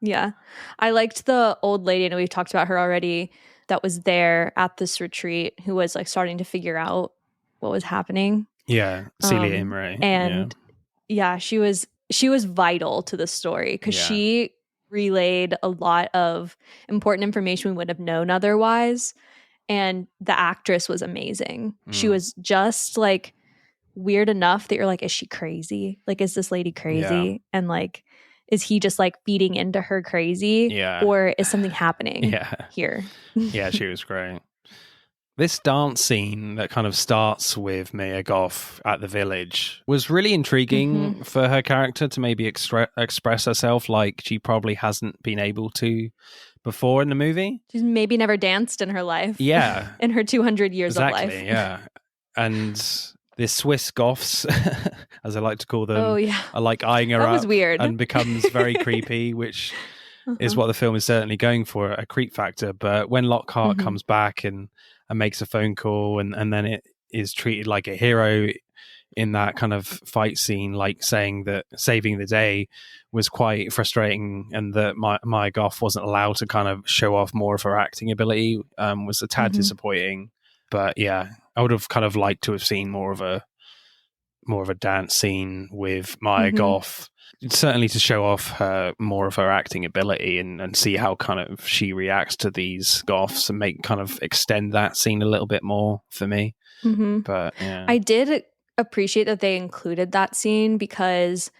Yeah. I liked the old lady, and we've talked about her already, that was there at this retreat, who was like starting to figure out what was happening.
Yeah. Celia Imrie.
And she was vital to the story because she relayed a lot of important information we would have known otherwise. And the actress was amazing. She was just like weird enough that you're like, is she crazy? Like, is this lady crazy? Yeah. And like, is he just like feeding into her crazy?
Yeah.
Or is something happening here?
Yeah, she was great. This dance scene that kind of starts with Mia Goth at the village was really intriguing for her character to maybe express herself like she probably hasn't been able to before in the movie.
She's maybe never danced in her life.
Yeah.
In her 200 years of life.
Yeah. And the Swiss Goths, as I like to call them, are like eyeing her up.
That was weird.
And becomes very creepy, which is what the film is certainly going for, a creep factor. But when Lockhart comes back and makes a phone call and then it is treated like a hero in that kind of fight scene, like saying that saving the day was quite frustrating and that Mia Goth wasn't allowed to kind of show off more of her acting ability, was a tad disappointing. But yeah, I would have kind of liked to have seen more of a dance scene with Mia Goth, certainly to show off more of her acting ability and see how kind of she reacts to these Goths and extend that scene a little bit more for me. But yeah,
I did appreciate that they included that scene because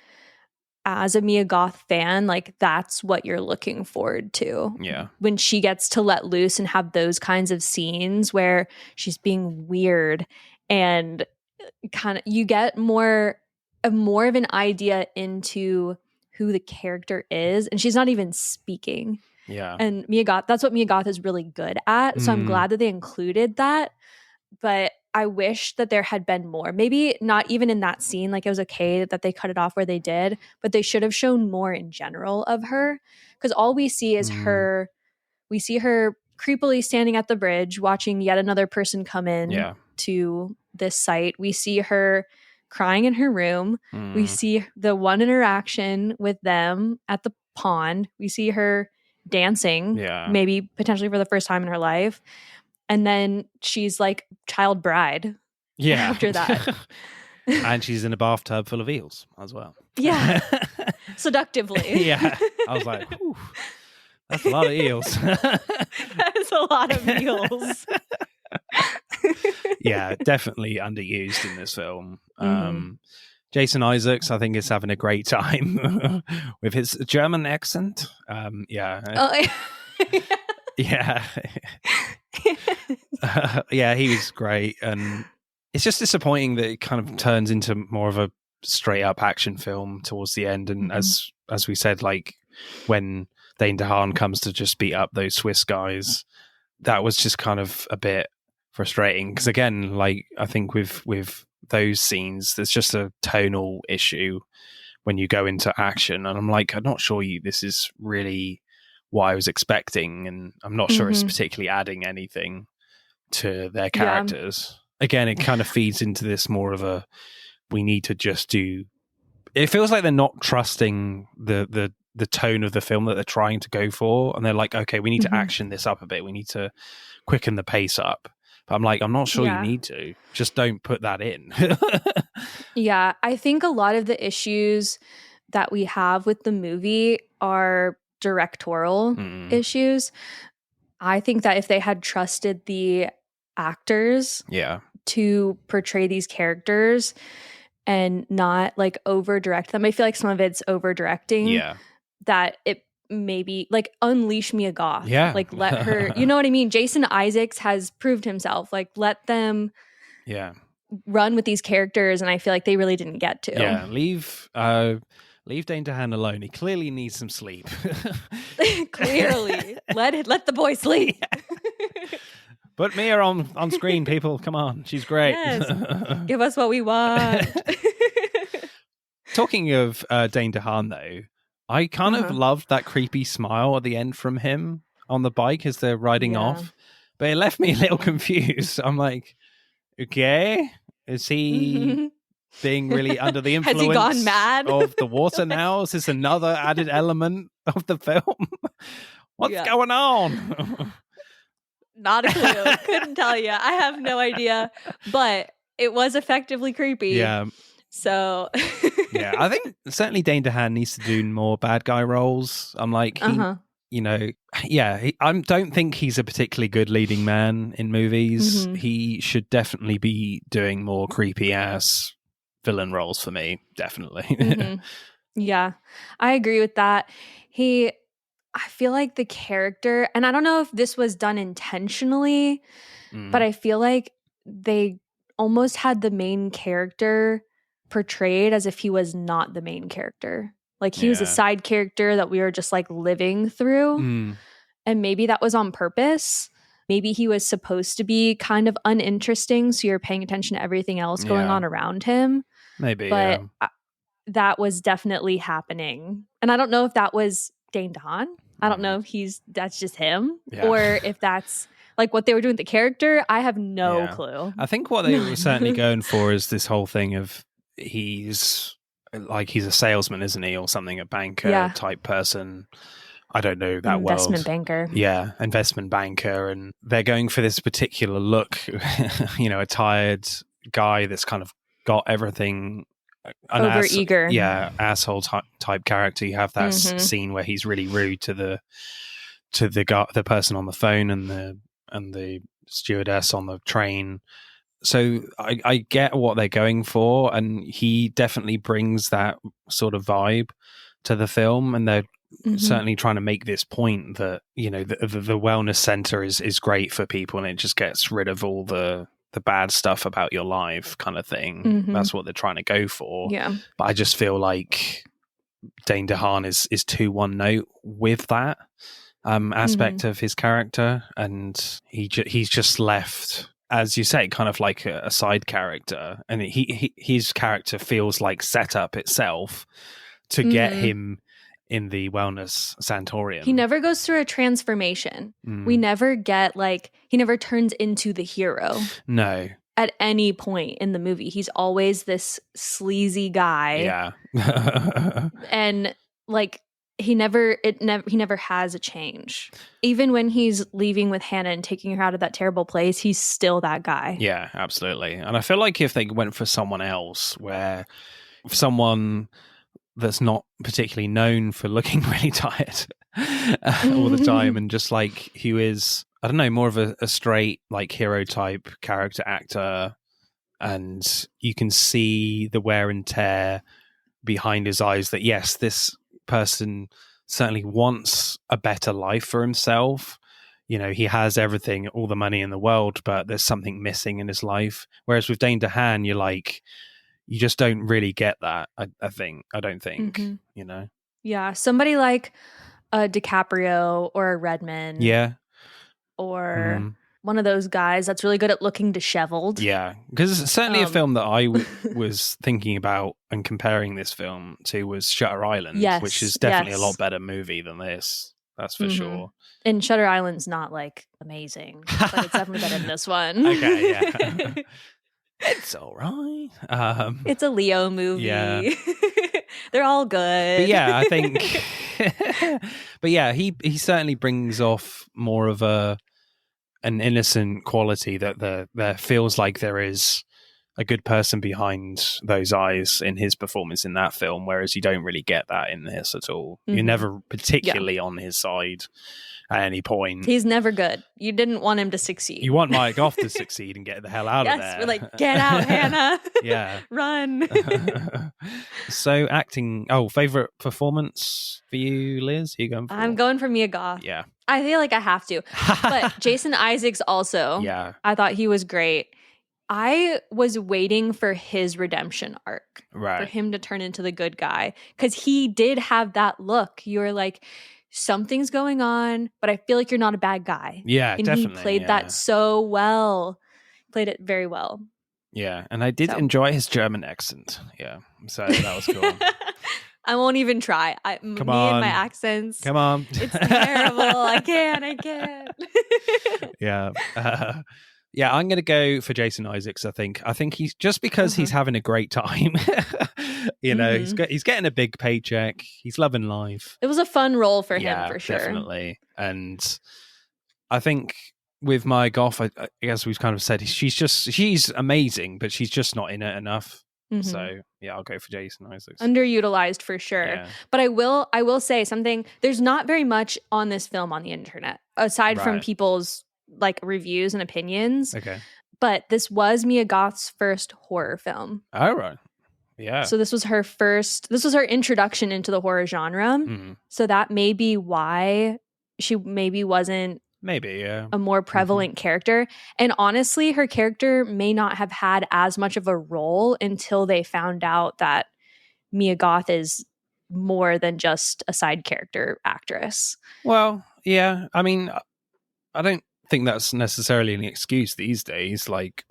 as a Mia Goth fan, like that's what you're looking forward to.
Yeah. When
she gets to let loose and have those kinds of scenes where she's being weird and kind of you get more of an idea into who the character is, and she's not even speaking.
Yeah.
And that's what Mia Goth is really good at. So I'm glad that they included that. But I wish that there had been more. Maybe not even in that scene. Like, it was okay that they cut it off where they did, but they should have shown more in general of her. Because all we see is her. We see her creepily standing at the bridge, watching yet another person come in to this site. We see her crying in her room. We see the one interaction with them at the pond. We see her dancing, maybe potentially for the first time in her life. And then she's like child bride after that.
And she's in a bathtub full of eels as well.
Yeah. Seductively.
Yeah. I was like, whew, that's a lot of eels.
That is a lot of eels.
Yeah, definitely underused in this film. Jason Isaacs, I think, is having a great time with his German accent. Yeah. Yeah, he was great, and it's just disappointing that it kind of turns into more of a straight up action film towards the end. And as we said, like when Dane DeHaan comes to just beat up those Swiss guys, that was just kind of a bit frustrating because, again, like I think with those scenes, there's just a tonal issue when you go into action, and I'm like, I'm not sure this is really what I was expecting, and I'm not sure it's particularly adding anything to their characters. Again, it kind of feeds into this more of a we need to just do. It feels like they're not trusting the tone of the film that they're trying to go for, and they're like, okay, we need to action this up a bit. We need to quicken the pace up. But I'm like, I'm not sure you need to. Just don't put that in.
Yeah, I think a lot of the issues that we have with the movie are directorial issues. I think that if they had trusted the actors to portray these characters and not like over direct them, I feel like some of it's over directing. That it maybe like unleash Mia Goth. Like let her, you know what I mean? Jason Isaacs has proved himself. Like let them run with these characters, and I feel like they really didn't get to.
Yeah, leave Dane DeHaan alone. He clearly needs some sleep.
Clearly. Let the boy sleep.
Yeah. Put Mia on screen, people. Come on. She's great.
Yes. Give us what we want.
Talking of Dane DeHaan, though, I kind of loved that creepy smile at the end from him on the bike as they're riding off. But it left me a little confused. I'm like, okay, is he being really under the influence
Has he gone mad?
of the water now? Is this another added element of the film? What's going on?
Not a clue. Couldn't tell you. I have no idea. But it was effectively creepy.
Yeah.
So
yeah, I think certainly Dane DeHaan needs to do more bad guy roles. I'm like, I don't think he's a particularly good leading man in movies. He should definitely be doing more creepy ass villain roles for me. Definitely.
Yeah, I agree with that. I feel like the character, and I don't know if this was done intentionally, but I feel like they almost had the main character portrayed as if he was not the main character. Like he was a side character that we were just like living through. And maybe that was on purpose. Maybe he was supposed to be kind of uninteresting, so you're paying attention to everything else going on around him.
Maybe,
but that was definitely happening. And I don't know if that was Dane DeHaan. I don't know if that's just him or if that's like what they were doing with the character. I have no clue.
I think what they were certainly going for is this whole thing of he's a salesman, isn't he, or something, a banker type person. I don't know that
investment banker.
Yeah, investment banker, and they're going for this particular look. A tired guy that's kind of got everything.
Over eager.
Yeah, asshole type character. You have that scene where he's really rude to the guy, the person on the phone, and the stewardess on the train. So I get what they're going for, and he definitely brings that sort of vibe to the film, and they're certainly trying to make this point that the wellness center is great for people, and it just gets rid of all the bad stuff about your life kind of thing. That's what they're trying to go for.
Yeah.
But I just feel like Dane DeHaan is too one note with that aspect of his character, and he's just left, as you say, kind of like a side character, and his character feels like set up itself to get him in the wellness sanatorium.
He never goes through a transformation. We never get he never turns into the hero.
No.
At any point in the movie, he's always this sleazy guy.
Yeah.
And he never has a change. Even when he's leaving with Hannah and taking her out of that terrible place, he's still that guy.
Yeah, absolutely. And I feel like if they went for someone else, someone that's not particularly known for looking really tired all the time, and just who is, I don't know, more of a straight hero type character actor, and you can see the wear and tear behind his eyes that yes, this person certainly wants a better life for himself. He has everything, all the money in the world, but there's something missing in his life. Whereas with Dane DeHaan, you just don't really get that. I don't think.
Yeah, somebody like a DiCaprio or a Redman.
Yeah.
Or one of those guys that's really good at looking disheveled.
Yeah, because it's certainly a film that I was thinking about and comparing this film to was Shutter Island, which is definitely a lot better movie than this. That's for sure.
And Shutter Island's not amazing, but it's definitely better than this one.
Okay, yeah. It's all right.
It's a Leo movie.
Yeah.
They're all good.
But yeah, I think. But yeah, he certainly brings off more of an innocent quality that there feels like there is a good person behind those eyes in his performance in that film, whereas you don't really get that in this at all. You're never particularly on his side at any point.
He's never good. You didn't want him to succeed.
You want Mike Goth to succeed and get the hell out of there.
Yes, we're like, get out, Hannah.
Yeah.
Run.
So acting, favorite performance for you, Liz? Who are you going for?
I'm going for Mia Goth.
Yeah.
I feel like I have to. But Jason Isaacs also.
Yeah.
I thought he was great. I was waiting for his redemption arc,
right?
For him to turn into the good guy, because he did have that look. You were like, something's going on, but I feel like you're not a bad guy.
Yeah,
and
definitely.
He played that so well. Played it very well.
Yeah, and I did enjoy his German accent. Yeah, so that was cool.
I won't even try. Me and my accents.
Come on.
It's terrible. I can't.
Yeah. Yeah, I'm going to go for Jason Isaacs, I think. I think he's just because he's having a great time. You know, he's getting a big paycheck. He's loving life.
It was a fun role for him, for sure.
Definitely. And I think with my Goth, I guess we've kind of said she's amazing, but she's just not in it enough. So yeah, I'll go for Jason Isaacs.
Underutilized for sure. Yeah. But I will say something. There's not very much on this film on the internet aside from people's like reviews and opinions.
Okay.
But this was Mia Goth's first horror film.
Oh, right. Yeah.
So this was her introduction into the horror genre. So that may be why she maybe wasn't a more prevalent character. And honestly, her character may not have had as much of a role until they found out that Mia Goth is more than just a side character actress.
Well, yeah. I mean, I don't think that's necessarily an excuse these days. Like,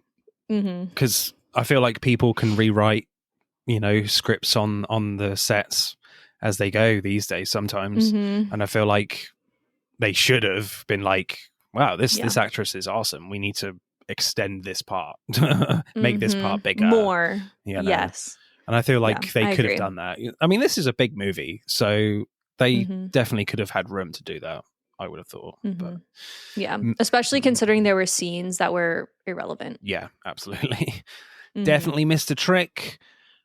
because I feel like people can rewrite, you know, scripts on the sets as they go these days sometimes. And I feel like they should have been like, wow, this actress is awesome. We need to extend this part, make this part bigger.
More.
You know?
Yes.
And I feel like they could have done that. I mean, this is a big movie, so they definitely could have had room to do that, I would have thought. But,
yeah, especially considering there were scenes that were irrelevant.
Yeah, absolutely. Definitely missed a trick.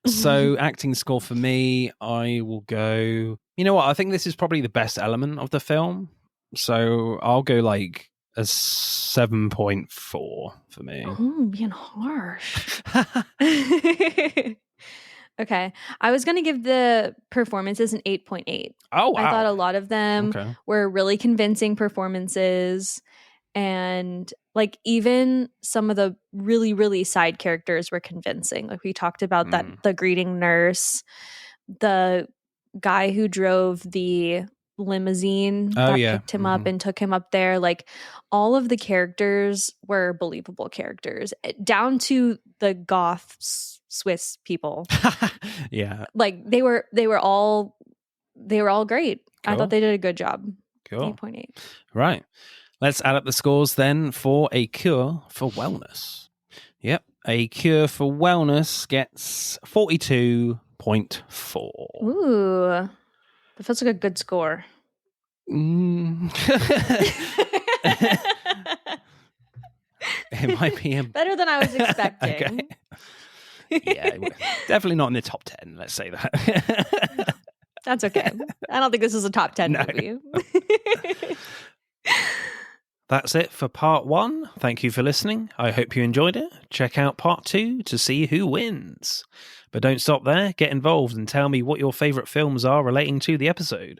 So acting score for me, I will go... You know what? I think this is probably the best element of the film. So I'll go like a 7.4 for me.
Oh, being harsh. Okay. I was going to give the performances an 8.8.
Oh, wow.
I thought a lot of them were really convincing performances. And like even some of the really, really side characters were convincing. Like we talked about that, the greeting nurse, the guy who drove the limousine that picked him up and took him up there. Like all of the characters were believable characters, down to the Goth Swiss people.
Yeah,
like they were all great. Cool. I thought they did a good job.
Cool.
8.8.
Right. Let's add up the scores then for A Cure for Wellness. Yep. A Cure for Wellness gets 42.4.
Ooh. That feels like a good score.
It might be
better than I was expecting.
Yeah, definitely not in the top 10, let's say that.
That's okay. I don't think this is a top 10 movie.
That's it for part 1. Thank you for listening. I hope you enjoyed it. Check out part 2 to see who wins. But don't stop there. Get involved and tell me what your favourite films are relating to the episode.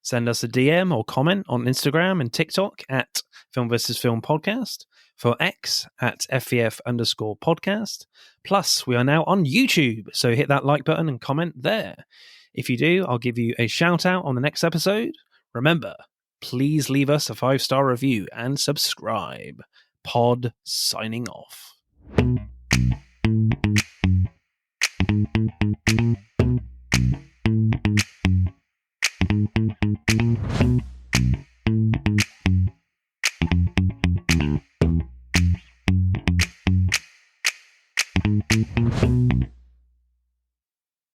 Send us a DM or comment on Instagram and TikTok at Film vs. Film Podcast, for X at FVF_podcast. Plus, we are now on YouTube, so hit that like button and comment there. If you do, I'll give you a shout out on the next episode. Remember, please leave us a 5-star review and subscribe. Pod signing off. Thank you.